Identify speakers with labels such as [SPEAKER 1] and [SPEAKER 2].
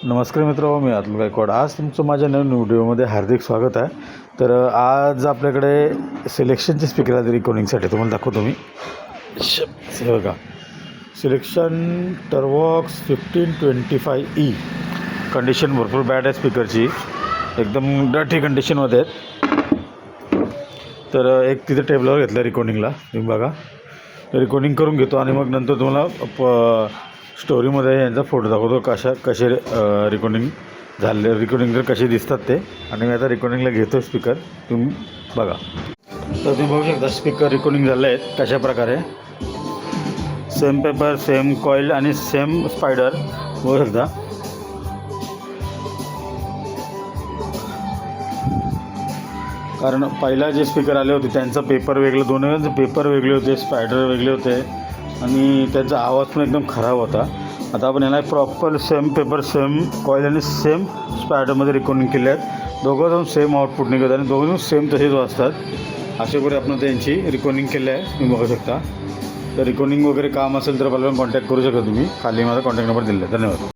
[SPEAKER 1] नमस्कार मित्रांनो, मी अतुल गायकवाड. आज तुमचं माझ्या नवीन व्हिडिओमध्ये हार्दिक स्वागत आहे. तर आज आपल्याकडे सिलेक्शनचे स्पीकर आहेत रेकॉर्डिंगसाठी. तुम्हाला दाखवतो मी. हे बघा, सिलेक्शन टर्वॉक्स 1525E. कंडिशन भरपूर बॅड आहे स्पीकरची, एकदम डर्टी कंडिशनमध्ये आहेत. तर एक तिथे टेबलवर घेतलं रेकॉर्डिंगला. तुम्ही बघा, रेकॉर्डिंग करून घेतो आणि मग नंतर तुम्हाला स्टोरीमध्ये यांचा फोटो दाखवतो कसे रेकॉर्डिंग झाले, रेकॉर्डिंग तर कसे दिसतात ते. आणि मी आता रेकॉर्डिंगला घेतो स्पीकर, तुम्ही बघा. तर तुम्ही बघू शकता स्पीकर रेकॉर्डिंग झाले आहेत कशा प्रकारे. सेम पेपर, सेम कॉईल आणि सेम स्पायडर बघू शकता. कारण पहिला जे स्पीकर आले होते त्यांचं पेपर वेगळं, दोन्ही पेपर वेगळे होते, स्पायडर वेगळे होते आणि त्याचा आवाज पण एकदम खराब होता. आता आपण याला proper same paper, same coil आणि सेम स्पायडरमध्ये रेकॉर्डिंग केले आहेत. दोघं जाऊन सेम आउटपुट निघत आणि दोघं जाऊन सेम तसेच वाजतात. असे करून आपण त्यांची रेकॉर्डिंग केली आहे, तुम्ही बघू शकता. तर रेकॉर्डिंग वगैरे काम असेल तर मला कॉन्टॅक्ट करू शकता तुम्ही. खाली माझा कॉन्टॅक्ट नंबर दिलेला आहे. धन्यवाद.